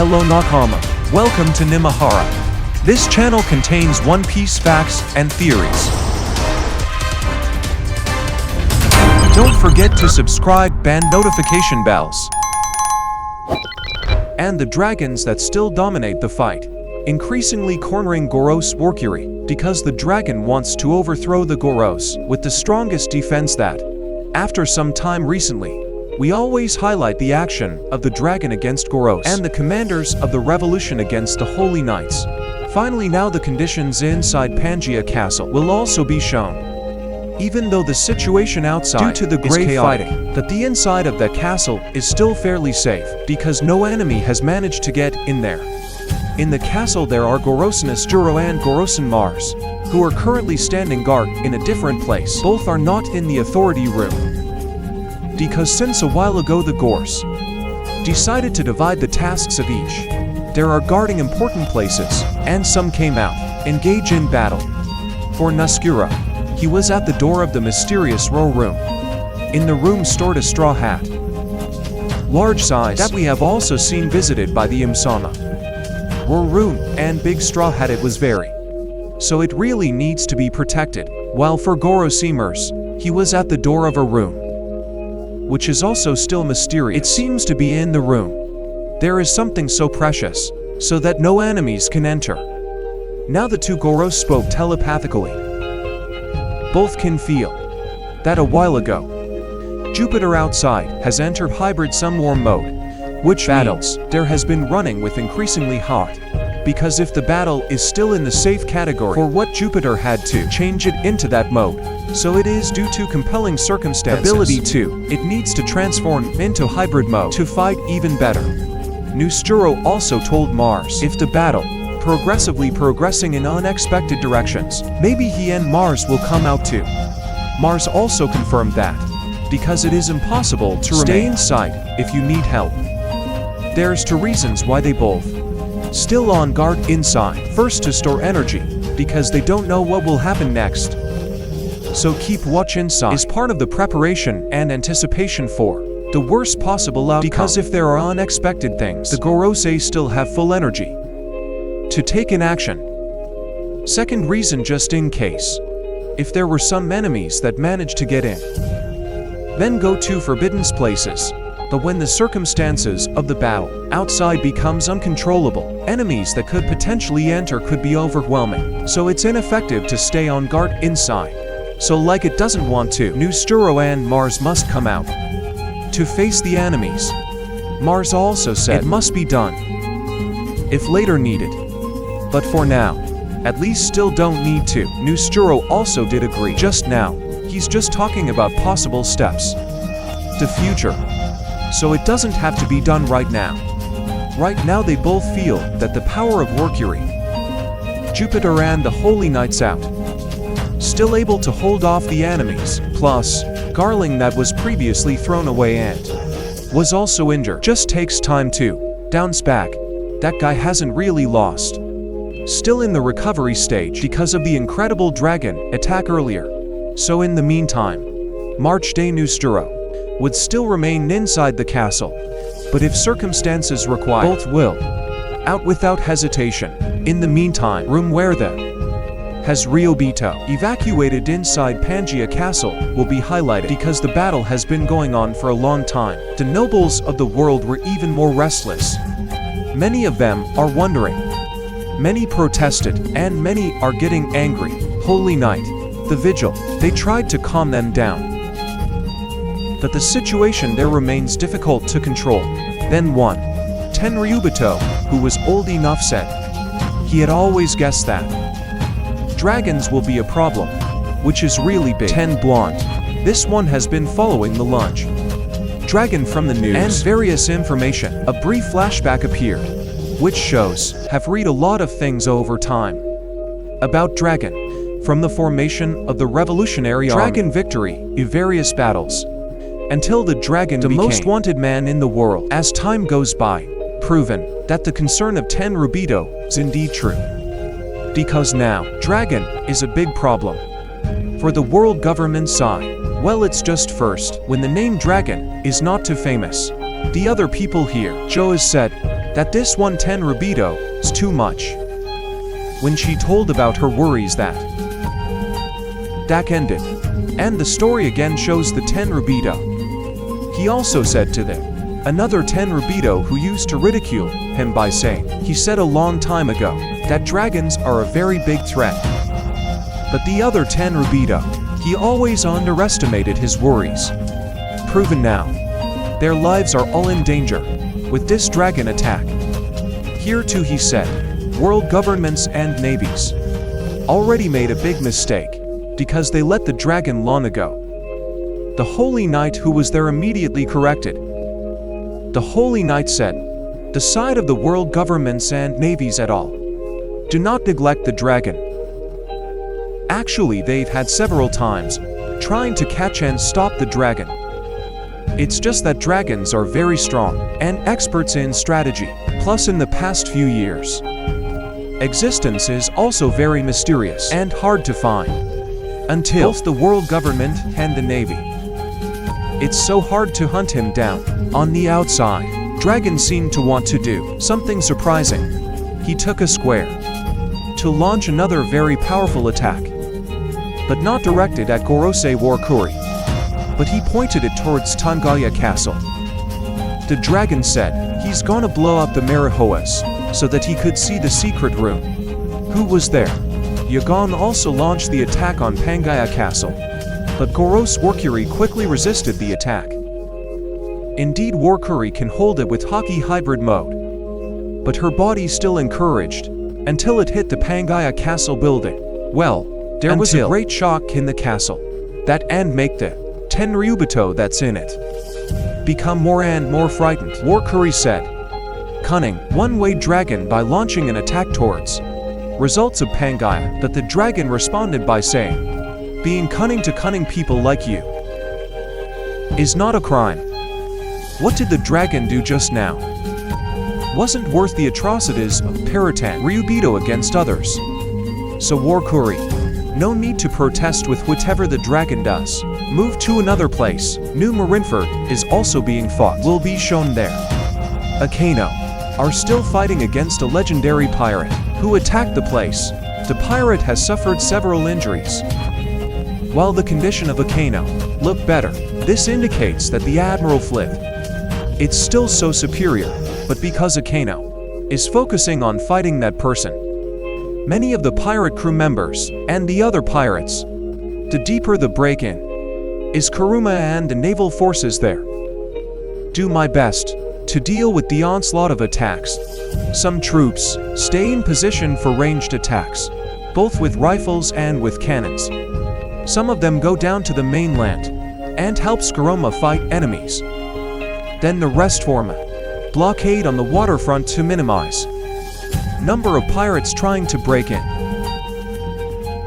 Hello Nakama. Welcome to Nimehara. This channel contains One Piece facts and theories. Don't forget to subscribe and notification bells. And the dragons that still dominate the fight, increasingly cornering Goros Workuri, because the dragon wants to overthrow the Goros with the strongest defense that, after some time recently, we always highlight the action of the dragon against Goros and the commanders of the revolution against the Holy Knights. Finally, now the conditions inside Pangea Castle will also be shown. Even though the situation outside due to the grave fighting, that the inside of that castle is still fairly safe, because no enemy has managed to get in there. In the castle there are Gorosan Asturo and Gorosan Mars, who are currently standing guard in a different place. Both are not in the authority room, because since a while ago the Gors decided to divide the tasks of each. There are guarding important places, and some came out, engage in battle. For Naskura, he was at the door of the mysterious row room. In the room stored a straw hat, large size, that we have also seen visited by the Imsana. Row room and big straw hat, it was very, so it really needs to be protected. While for Gorosimers, he was at the door of a room, which is also still mysterious. It seems to be in the room. There is something so precious, so that no enemies can enter. Now the two Goros spoke telepathically. Both can feel that a while ago, Jupiter outside has entered hybrid sun-warm mode, which battles there has been running with increasingly hot. Because if the battle is still in the safe category, for what Jupiter had to change it into that mode, so it is due to compelling circumstances. Ability 2, it needs to transform into hybrid mode to fight even better. Nusturo also told Mars, if the battle progressively progressing in unexpected directions, maybe he and Mars will come out too. Mars also confirmed that, because it is impossible to stay inside if you need help. There's two reasons why they both still on guard inside. First, to store energy, because they don't know what will happen next. So keep watch inside is part of the preparation and anticipation for the worst possible outcome. Because if there are unexpected things, the Gorosei still have full energy to take in action. Second reason, just in case, if there were some enemies that managed to get in, then go to forbidden places. But when the circumstances of the battle outside becomes uncontrollable, enemies that could potentially enter could be overwhelming. So it's ineffective to stay on guard inside. So like it doesn't want to, Nusturo and Mars must come out to face the enemies. Mars also said it must be done if later needed. But for now, at least still don't need to. Nusturo also did agree. Just now, he's just talking about possible steps. The future. So it doesn't have to be done right now. Right now they both feel that the power of Workuri, Jupiter and the Holy Knights out, still able to hold off the enemies, plus Garling that was previously thrown away and was also injured. Just takes time to bounce back. That guy hasn't really lost. Still in the recovery stage because of the incredible dragon attack earlier. So in the meantime, March Day Nusturo would still remain inside the castle, but if circumstances require, both will out without hesitation. In the meantime, room where the has Ryobito evacuated inside Pangea Castle will be highlighted, because the battle has been going on for a long time. The nobles of the world were even more restless. Many of them are wondering. Many protested, and many are getting angry. Holy Knight, the vigil, they tried to calm them down, but the situation there remains difficult to control. Then one, Tenryubito, who was old enough, said he had always guessed that dragons will be a problem, which is really big. Ten Blonde, this one has been following the lunch dragon from the news and various information. A brief flashback appeared, which shows have read a lot of things over time about dragon, from the formation of the revolutionary dragon army, victory in various battles, until the dragon became the most wanted man in the world. As time goes by, proven that the concern of Tenryubito is indeed true. Because now, dragon is a big problem for the world government side. Well, it's just first, when the name dragon is not too famous. The other people here, Geoise said that this 110 rubido is too much. When she told about her worries that ended. And the story again shows the 10 rubido. He also said to them, another 10 rubido who used to ridicule him by saying, he said a long time ago, that dragons are a very big threat. But the other 10 rubido, he always underestimated his worries. Proven now. Their lives are all in danger with this dragon attack. Here too he said, world governments and navies already made a big mistake because they let the dragon long ago. The Holy Knight who was there immediately corrected. The Holy Knight said, the side of the world governments and navies at all. Do not neglect the dragon. Actually, they've had several times trying to catch and stop the dragon. It's just that dragons are very strong and experts in strategy, plus in the past few years. Existence is also very mysterious and hard to find. Until both the world government and the navy. It's so hard to hunt him down. On the outside, dragon seemed to want to do something surprising. He took a square to launch another very powerful attack, but not directed at Geoise Warkuri, but he pointed it towards Tangaya Castle. The dragon said he's gonna blow up the Marihoas so that he could see the secret room. Who was there? Yagon also launched the attack on Pangaya Castle, but Geoise Warkuri quickly resisted the attack. Indeed, Warkuri can hold it with Haki hybrid mode, but her body still encouraged until it hit the Pangaya Castle building. Well, there was a great shock in the castle. That and make the 10 Ryubuto that's in it become more and more frightened. Warkuri said, cunning, one-way dragon by launching an attack towards results of Pangaya, but the dragon responded by saying, being cunning to cunning people like you is not a crime. What did the dragon do just now? Wasn't worth the atrocities of Peritan Ryubuto against others. So Warkuri, no need to protest with whatever the dragon does. Move to another place. New Marineford is also being fought. Will be shown there. Akano are still fighting against a legendary pirate who attacked the place. The pirate has suffered several injuries. While the condition of Akano looked better, this indicates that the Admiral fled. It's still so superior, but because Akano is focusing on fighting that person, many of the pirate crew members and the other pirates, the deeper the break-in is Kuruma and the naval forces there. Do my best to deal with the onslaught of attacks. Some troops stay in position for ranged attacks, both with rifles and with cannons. Some of them go down to the mainland and help Kuruma fight enemies. Then the rest form a blockade on the waterfront to minimize number of pirates trying to break in.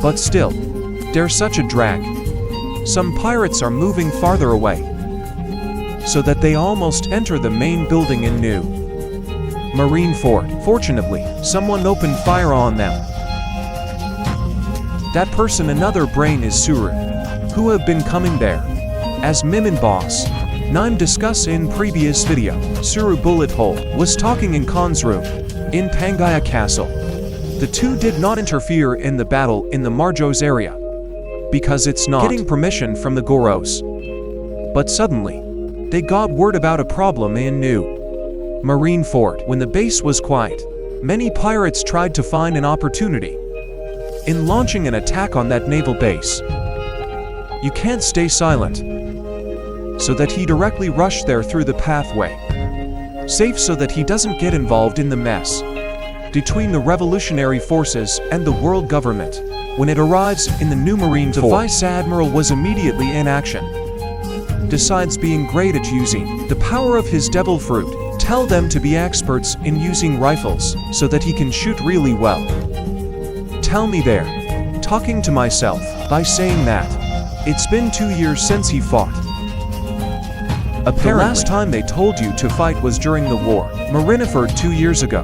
But still, there's such a drag. Some pirates are moving farther away, so that they almost enter the main building in New Marine Fort. Fortunately, someone opened fire on them. That person, another brain, is Suru, who have been coming there as Mimin boss. Nime discussed in previous video, Suru Bullet Hole was talking in Khan's room in Pangaya Castle. The two did not interfere in the battle in the Marjos area because it's not getting permission from the Goros. But suddenly, they got word about a problem in New Marine Fort. When the base was quiet, many pirates tried to find an opportunity in launching an attack on that naval base. You can't stay silent. So that he directly rushed there through the pathway, safe so that he doesn't get involved in the mess between the revolutionary forces and the world government. When it arrives in the New Marine Fort, the Vice Admiral was immediately in action. Decides being great at using the power of his devil fruit. Tell them to be experts in using rifles so that he can shoot really well. Tell me there, talking to myself by saying that it's been 2 years since he fought. Apparently, the last time they told you to fight was during the war, Marineford 2 years ago.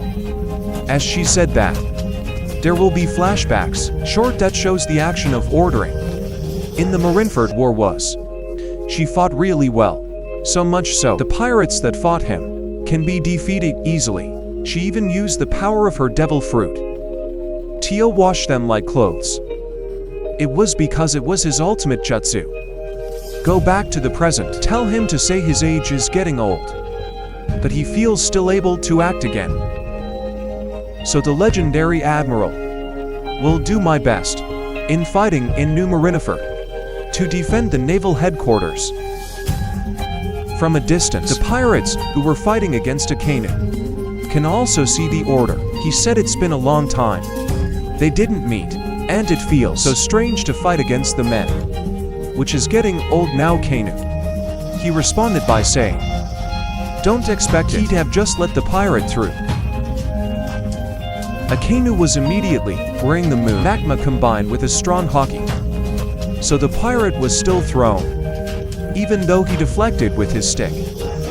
As she said that, there will be flashbacks, short that shows the action of ordering. In the Marineford war was. She fought really well. So much so, the pirates that fought him can be defeated easily. She even used the power of her devil fruit. Teo washed them like clothes. It was because it was his ultimate jutsu. Go back to the present. Tell him to say his age is getting old, but he feels still able to act again. So the legendary admiral will do my best in fighting in New Marineford to defend the naval headquarters. From a distance, the pirates who were fighting against Akainu can also see the order. He said it's been a long time they didn't meet, and it feels so strange to fight against the men, which is getting old now, Akainu. He responded by saying, don't expect he'd have just let the pirate through. Akainu was immediately wearing the moon magma combined with a strong hockey, so the pirate was still thrown, even though he deflected with his stick.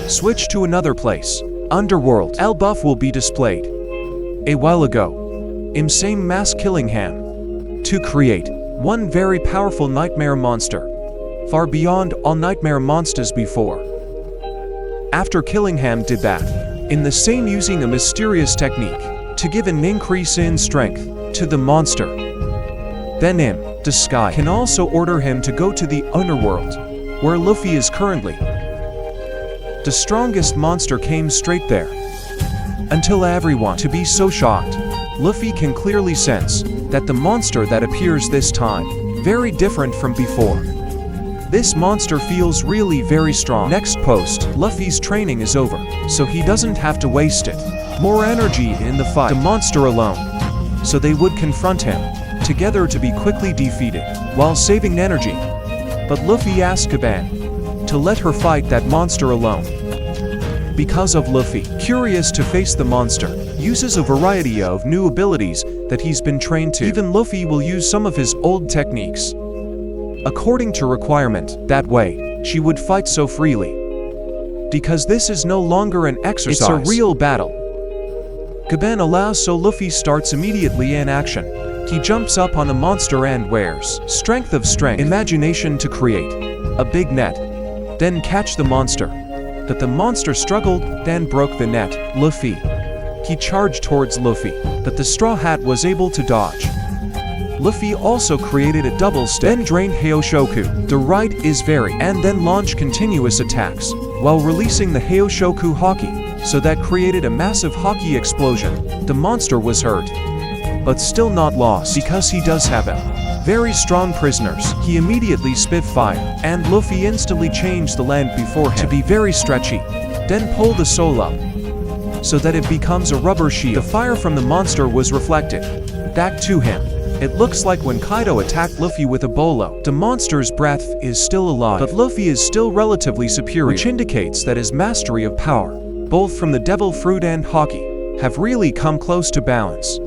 Switch to another place. Underworld. L buff will be displayed. A while ago, im same mass Killingham to create one very powerful nightmare monster, far beyond all nightmare monsters before. After Killingham did that, in the same using a mysterious technique to give an increase in strength to the monster. Then im Disguise can also order him to go to the underworld, where Luffy is currently. The strongest monster came straight there, until everyone to be so shocked. Luffy can clearly sense that the monster that appears this time, very different from before. This monster feels really very strong. Next post, Luffy's training is over, so he doesn't have to waste it. More energy in the fight, the monster alone, so they would confront him together to be quickly defeated, while saving energy. But Luffy asked Kaban to let her fight that monster alone. Because of Luffy, curious to face the monster, uses a variety of new abilities that he's been trained to. Even Luffy will use some of his old techniques, according to requirement. That way, she would fight so freely. Because this is no longer an exercise, it's a real battle. Kaban allows, so Luffy starts immediately in action. He jumps up on the monster and wears strength of strength, imagination to create a big net, then catch the monster. But the monster struggled, then broke the net. Luffy. He charged towards Luffy, but the Straw Hat was able to dodge. Luffy also created a double stick, then drained Heishoku. The right is very, and then launch continuous attacks, while releasing the Heishoku Haki, so that created a massive Haki explosion. The monster was hurt, but still not lost, because he does have very strong prisoners. He immediately spit fire, and Luffy instantly changed the land before him to be very stretchy, then pull the soul up, so that it becomes a rubber shield. The fire from the monster was reflected back to him. It looks like when Kaido attacked Luffy with a bolo. The monster's breath is still alive, but Luffy is still relatively superior, which indicates that his mastery of power, both from the devil fruit and Haki, have really come close to balance.